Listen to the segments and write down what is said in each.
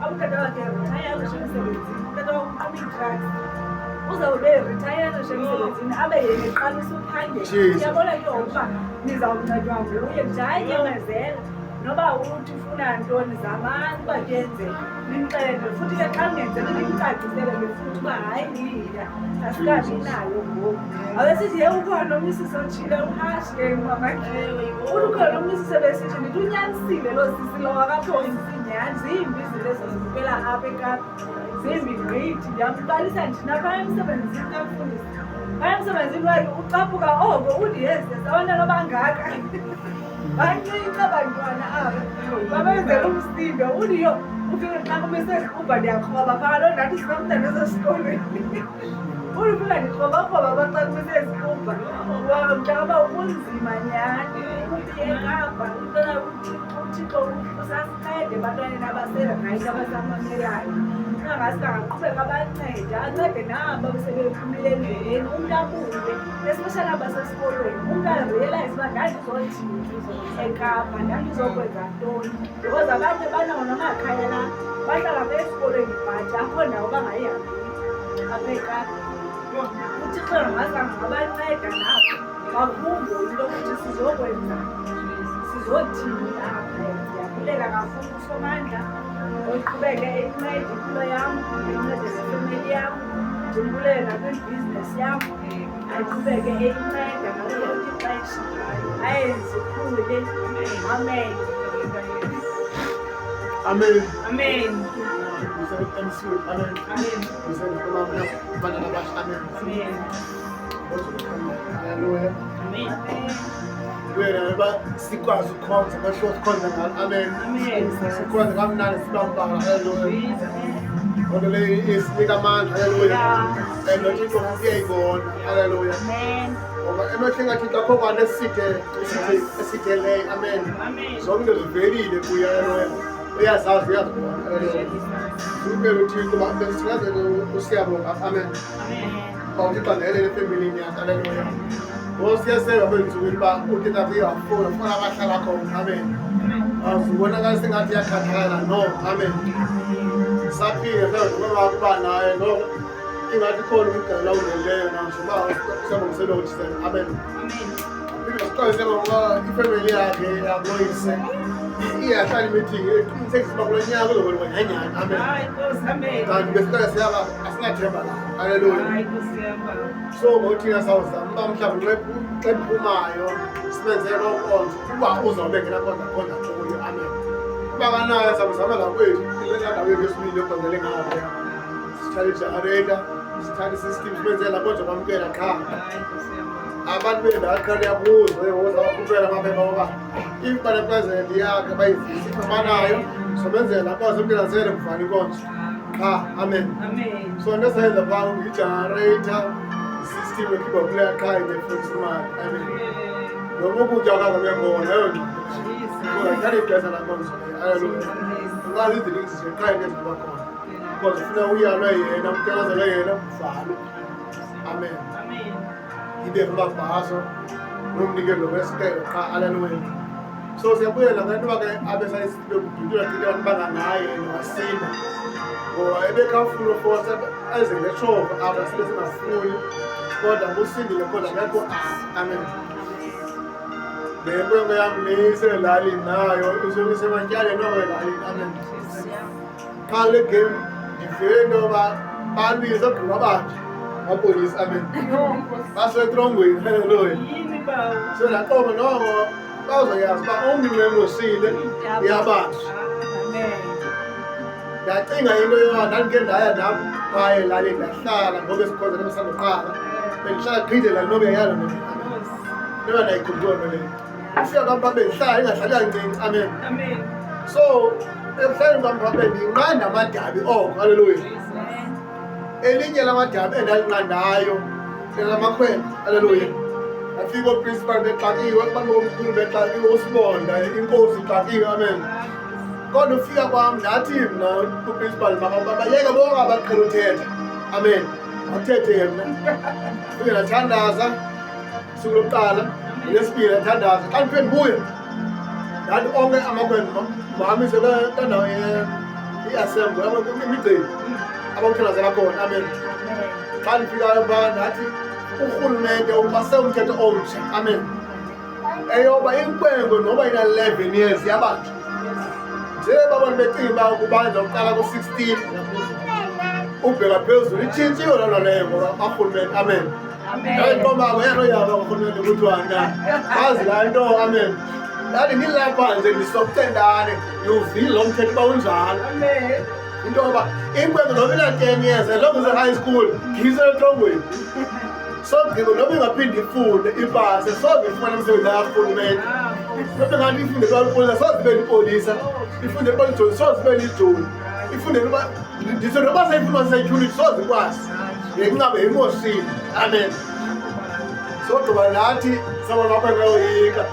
abukade wakhe retire emsebenzini ukade wakuqhuba ii-trucks uzawube retire emsebenzini abe yena eqalisa uphangela uyabona ke ngokuba nizawuncedwa nguye njayemezela noba uthi ufuna ntoni zamani uba kuyenzeka nimxelele futhi ke xa ningenzele nimcacisele futhi uba hayi ndiya asikabi nayo ngoku awesithi ye ukhona umsisi otshile uhashi ke mamakhewe uthi ukhona umsisi ebesithi ndithi unyanisile loo sisi lowo akaphoyisi nyani zimbi izinto ezizivela apha eKapa zimbi gqithi ndiyambalisa ndina phaya emsebenzini kamfundisi phaya emsebenzini wakhe ucaphuka oko uthi yes abantwana bangaka bancinci abantwana aba babenzela umsindo uthi yo ufike xa kumesekuba ndiyakroba phaka loo ndathi sinomntana esesikolweni uthi ufika ndikroba baxa kumesezikuba mntaba kunzima nyani uthi eKapa intona uthixo usasincede ebantwaneni abaserayithi abasamamelayo angasikangaqhubeka abancede ancede nabo besebephumile endleleni umntu abuye especially abasesikolweni umntu arealize uba ndandizothini eKapa ndandizokwenza ntoni because abanye banawo namakhaya la bahlala apha esikolweni but akho ndawo bangayihambeli apha eKapa uthixo angazange ngabanceda nabo bakhumbule into yokuthi sizothini apha ndiyabulela kakhulu uSomandla oqhubeke encede impilo yam encede nefemeli yam ndimbulele nakwibhizinesi yam aqhubeke eyinceda ngalo lonke ixesha ayenzikhule amen amen amen amen amen haleluya amen wena sikwazi ukukhonza basho sikhonza ngalo amen sikhonza kamnandi sibambana haleluya ngoba le isinika amandla haleluya nothixo uyayibona haleluya amen ngoba emehlweni kaThixo akho kwane esithe le amen zonke zivelile kuye haleluya uyazazi uyazibona haleluya umpelo uthixo uba besithikazele usiyabonga amen uthixo angelele efemelini yakhe haleluya ngosiyeseka kwenzukwini uba uthixo uyafuna funa abahlala khona amen azibonakala sengathi iyakhathala no amen saphile mhlawumbe kuba naye no ingathi khona umgala ungeleyo nazo uba usiyabongisela ukuthi amen siqalise ngoba ifamily yakhe yaboyise iyahlala imeeting eqinisekisa uba kulo nyaka uzobona nganyani amen kanti besiqale siyaba asinathemba la haleluya so ngothina sawuzama uba mhlawumbe xa ephumayo sibenzele loo nkonzo uba uzawubengela khona kuyo amen uba kanayo samuzama lakwethu ilendawo yethu esibili yokwenzele ngayo sithale igenerator sithale isystem sibenzele lakonje kwamkela qha abantu bendaqale yakuzo ehoza bakhuphela amaphepha oba impane president yakhe bayivisi banayo sobenzela bazomnyanzele kuvana inkonzo qha amen so nesenza phaa igenerator system ekhipha kuleya qha inefundisa imali amen noma ukutya kwakho kuyakhona eyo nto thatha ixesha lakonzo haleluya ungazi izinto ezinje qha into eziba khona because ufuna uyalwe yena umtelazelwe yena kuvalo amen ibe kumabhaso nomnikelo wesikelo qha haleluya so siyabuyela nganto bakhe abesayisibe kududula into abantu banganaye nowasinda ngoba ebekhafuna ufosa eze ngeshova apha sibe singafuni kodwa busindile kodwa ngekho amen lenkwenkwe yam leyiselalini nayo isematyaleni owelalini amen qha le game ndivele into yoba balwise ogqiba abantu mapolisi amen basetrongweni haleluya so laqoba noko bazoyazi uba umntu emosile iyabanjwa ndacinga into yoba ndandike ndaya nam phaya elalini ndahlala ngoba esikhonzela besandoqala bendihlala gqide lali nobe yalo noba ndayikhumbula leyo ufika kwam pha bendihlala ingahlali kancinci amen so ekuhlaleni kwam pha bendinqanda amadabi oko haleluya elinye lamadabi endalinqandayo elamakhwela haleluya afika oprincipal bexakiwe banomkhulu bexakiwe usibonda inkosi ixakiwe amen kodwa ufika kwam ndathi mna uprincipal bayeke bonke abaqhela uthetha amen athethe mna ufike ndathandaza suku lokuqala lesibili ndathandaza xa ndiphe ndibuye ndathi onke amakhwela mami sebetandawo i-assembly imigceni abawuthelazela khona. Amen. Xa ndifikayo phaa ndathi urhulumente ubase umthetho omtsha. Amen. Eyoba inkwenkwe noba ina-11 years yabanjwa. Nje babona becinga uba ukubanjwa uqala ku-16 ubheka phezulu itshintshiwe loo nto leyo ngoba karhulumente. Amen. Ndayinqomako yanoyaba karhulumente kuthiwa na bazi laa nto. Amen. Ndathi ndilapha nje ndisokutendane ndiwuvile lo mthetho uba unjalo. Into yoba inkwenkwe noba ina-10 years as long as high school ngiyisetrongweni sogqibo noba ingaphinde ifunde ipase soze ifumane umsebenzi karhulumente. Noba ingathi ifunde kwalipolisa soze ibe lipolisa, ifunde kwalijoni soze ibe lijoni, ifunde noba ndithe noba seyifuna security soze ikwazi ngenqabe emoshini. Amen. Sogqiba ndathi sabona bakwenza yoyika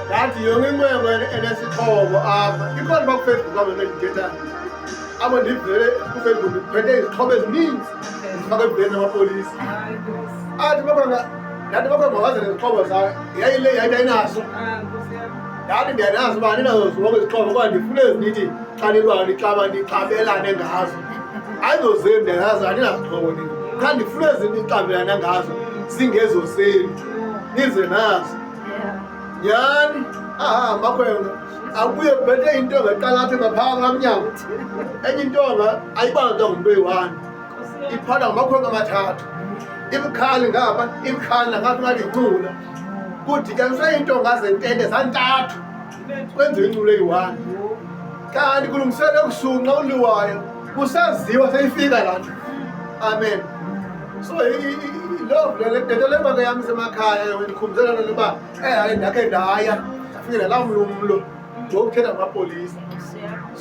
ndathi yonke inkwenkwe enesixhobo apha ikhona uba kufacebook abo endithethayo abo ndivele kufacebook ndiphethe izixhobo ezininzi ndifake ebheni amapolisa. Athi ndathi bakwenza mabaze nezixhobo zayo yayile yayithi ayinazo. Ndathi ndiyanazo uba andinazo zonke izixhobo kodwa ndifune ezinithi xa nilwana nixabelane ngazo. Ayizozenu ndiyanazo andinazixhobo nini. Xa ndifune ezinto nixabelane ngazo zingezo zenu nize nazo. Nyani makwenga abuye kuphethe intonga eqala apha ngaphaka kamnyango. Enye intonga ayibanjwa ngumntu oyi-1 iphatha ngamakwenga amathathu. Ibikhali ngapha ibikhali nangapha ngathi incula kudityaniswe iintonga zentente zantathu kwenziwe incula eyi-1. Kanti kulungiselwe ebusuku xa uliwayo kusaziwa seyifika laa nto. Amen. So lento le make yam isemakhaya ndikhumbuzela loo nto uba ndakhe ndaya ndafike laa mlumlo ngokuthetha ngamapolisa.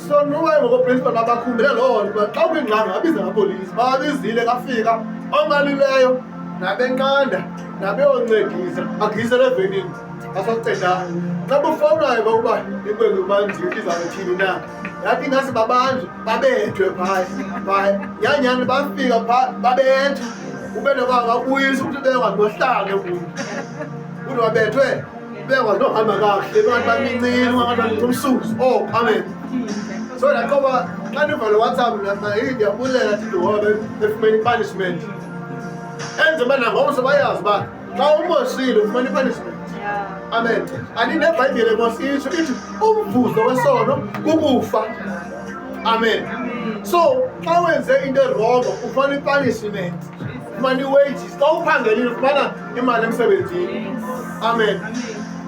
So noba ngokoprincipal babakhumbule loo nto uba xa kwingxanga babize amapolisa. Bababizile kafika ongalileyo nabenqanda nabeyoncedisa agiyisele evenini asocedana. Xa bufowunayo ukuba inkwenkwe ubanjiwe izawuthini na yathi ingase babanjwe babethwe phaya yanyani bafika phaa babethwe ube noba babuyise ukuthi bengazohlanga embuzi ukuthi babethwe bengakwazi nohamba kakuhle bengathi bamincile ungangathi umsusi. Amen. So ndaqoba xa ndiva lo WhatsApp ndiyabulela thithi ngoba befumene i-punishment enze uba nangomso bayazi uba xa umoshile ufumane i-punishment. Amen. Andinebhayibhile mos itsho ithi umvuzo wesono kukufa. Amen. So xa wenze into erongo ufumana i-punishment, ufumana i-wages. Xa uphangelile ufumana imali emsebenzini. Amen.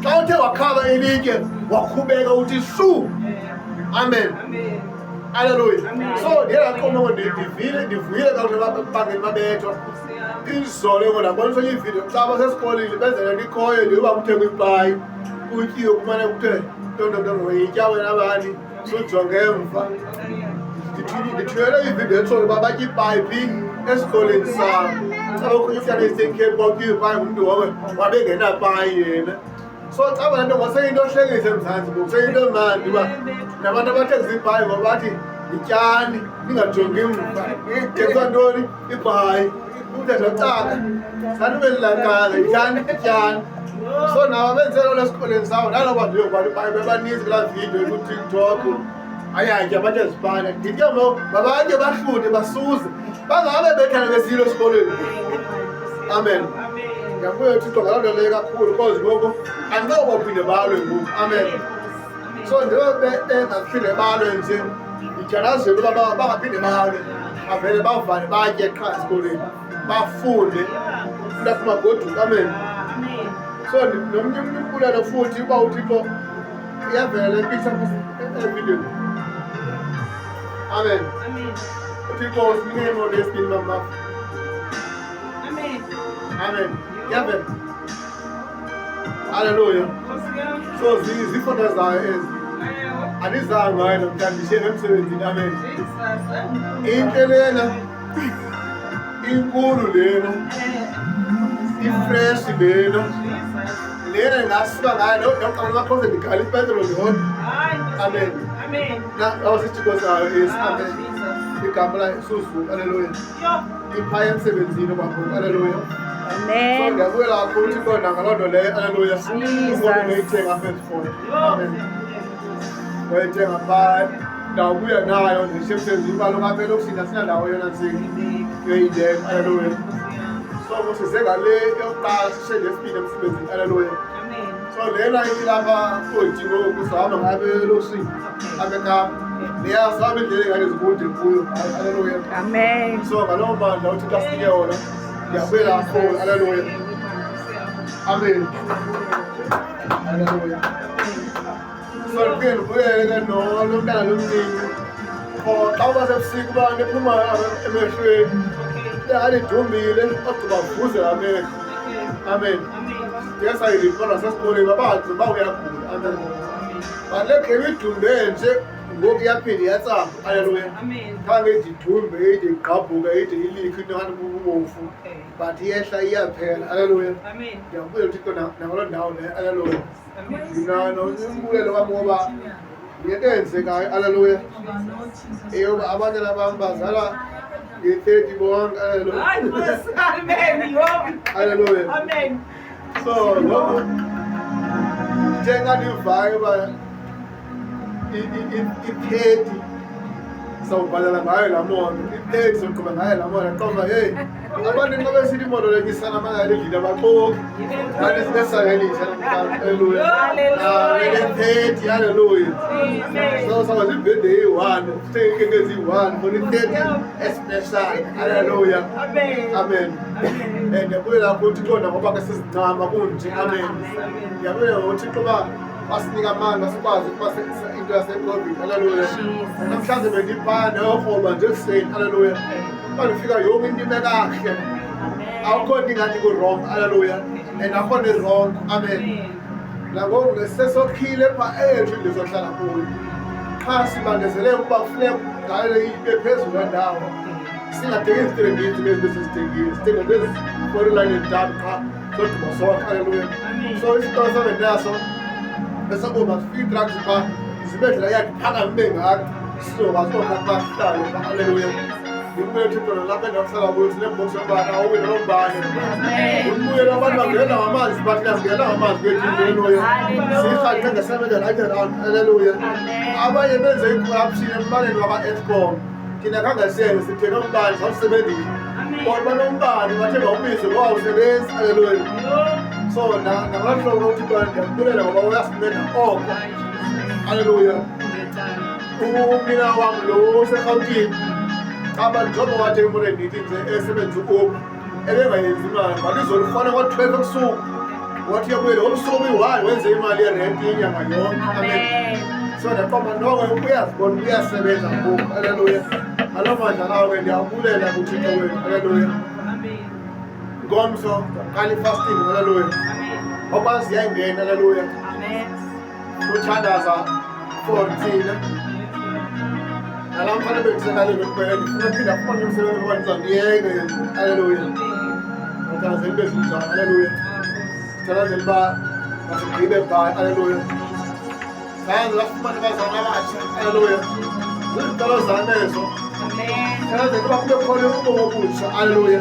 Xa uthe wakhaba ilitye wakhubeka uthi shu. Amen. Hallelujah. So ndiyelaqoma ndivuyile kakuhle baphangeli babethwa. Izolo ngona bonisa ividiyo xa basesikolile benzela likhoyo ndiyoba kuthengwa ipayi kutyiwe kumane kuthe ntonto yitya wena bani sujonge emva. Ndithwele ividiyo etshoyo uba batya ipayi phi esikoleni sam. Xa bakhunye ufyana isekhephi kwakutyiwe ipayi ngumntu wabengenapayi yena. So xa bona nto ngaseyinto ohlekisa eMzantsi ngoku seyinto emandi uba nabantu abathengisa ipayi ngoba bathi yityani ningajongi mva. Thengiswa ntoni? Ipayi. Ndacaka sanubelilakanga yityani. So nawo benzela lesikoleni sawo naloba ndiyokwalipayi bebaninzi kulaa vidiyo kuTikTok ayatya bathe zipana. Ndithi ke ngoku mabatye bahlute basuze bangabe bethana besilo esikoleni. Amen. Ndiyabuya uThixo ngaloo nto leyo kakhulu because ngoku andinobaphinde balwe ngoku. Amen. So njengoba bengaphinde balwe nje ndityalazela uba bangaphinde balwe bavele bavane batye qha esikoleni bafunde umntu magoduka. Amen. So nomnye umntu umbulelo futhi uba uThixo iyavela le picture evidweni. Amen. uThixo usinike imoto yesibini mama. Amen. Iyavela. Hallelujah. So zifoto zayo ezi andizange ngayo namhlanje ndishiye emsebenzini. Amen. Intle lena inkulu lena ifresh lena ingasuka ngayo noqala bakhoze ndikhala ipetrol yodwa. Amen. Awusithixo sayo esi. Amen. Igama la Isuzu. Hallelujah. Iphaya emsebenzini kwakho. Hallelujah. Amen. So ndiyabuyela kakhulu uThixo nangaloo nto leyo. Hallelujah. Ngoba ngiyithenga apha ezifoni. Amen. Ngiyithenga phaa ndawubuya nayo ngisho emsebenzini imali ongaphela okusina sinandawo yona nsini ngeyindlela haleluya so kusize ngale yokuqala sishele esibili emsebenzini haleluya so lena ilapha kodingo kusahamba ngabe lokusini abekhamba niyasaba indlela engane zikunde kuyo haleluya amen so ngalowo mandla uthi kasinike wona ngiyabuyela kakhulu haleluya amen haleluya so ngiyabuyela nomntana lomningi xa ubasebusika uba nephuma emehlweni alidumbile ogqiba vuze amehlo amen yesayilipona sesikoleni babazi uba uyagula amen balekhe idumbe nje ngoku yaphinde yatsamba haleluya khange ididumbe ide igqabhuke ide ilikhe into ngani bubofu but iyehla iyaphela haleluya ndiyabulela uthixo nakuloo ndawo le haleluya ndinanombulelo wam ngoba yinto eyenzekayo haleluya eyoba abantwana bam bazala nge-30 bonke haleluya haleluya so ngoku njenganivayo uba i-30 sawubhalela ngayo laa moto i-30 soqhuba ngayo laa moto aqomba heyi abantu nxa besithi imoto lenyisana amangale endlini abaxoki ngani sinesayelisa haleluya 30 haleluya so sakwazi ibhede yi-1 sengengezi yi-1 for i-30 especial haleluya amen and ndiyabulela ukuthi qonda ngoba ke sizincama kunje amen ndiyabulela ngokuthixo uba wasinika amandla sikwazi ukuba into yase-covid haleluya namhlanje bendiphanda yorhoba nje ekuseni haleluya uba ndifika yonke into ime kahle akukho nto ingathi ku-wrong haleluya and akho nto wrong amen nangoku sesokhile pha ethu ndizohlala kuyo qha sibandezele ukuba kufuneka ngale ibe phezulu kwendawo singadingi izitrengithi lezi besizidingile sidinga lezi foreline endaba qha sogqiba sonke haleluya so isitolo sabendaso besakuba sifike i-drugs pha zibedlela yakhe phakame bengaka sizokwazi okakubahlale haleluya ngimbuye uthixo nalapha endakuhlala kuyo sinembokisi yobana awubi nolombane umbuyela abantu bangena ngamanzi bathi nasingena ngamanzi kwethu haleluya siyirhaxe ngesebenza right around haleluya abanye benze i-corruption embaneni waba-escom thina khangasele sithena umbane sawusebenzisa bona banombane bathe bawubize ngowawusebenzi haleluya so nakalahlobo uthixo ndiyambulela ngoba uyasimenda oko haleluya umina wam lo userhawutini abantu njengoba wathi emboleni ndithi nje esebenza uopu ebengayenzi imali but izolufana ngo-12 ebusuku wathi uyabuyela ngobusuku obuyi-1 wenze imali yerenti yenyanga yonke amen so ndaqomba noko uyazibona uyasebenza ngoku haleluya ngaloo mandla lawo ke ndiyabulela kuthixo wethu haleluya ngomso qala i-fasting haleluya okwazi yayingena haleluya uthandaza for thina nalamfana bendisenalelo kuphela ndifuna phinda fona umsebenzi oba ndizawundiyeke haleluya athandazeli bezinjani haleluya sithandazeli uba masigqibe bhayi haleluya zanze bafumane abazana abatsha haleluya zizitalo zanezo thandazeli uba kube khona ubomi obutsha haleluya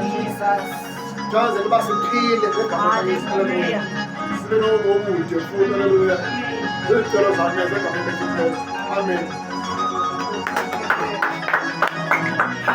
thandazeli uba siphile ngegama likaYesu haleluya sibe nobomi obude futhi haleluya zizitalo zanezo egama likaYesu amen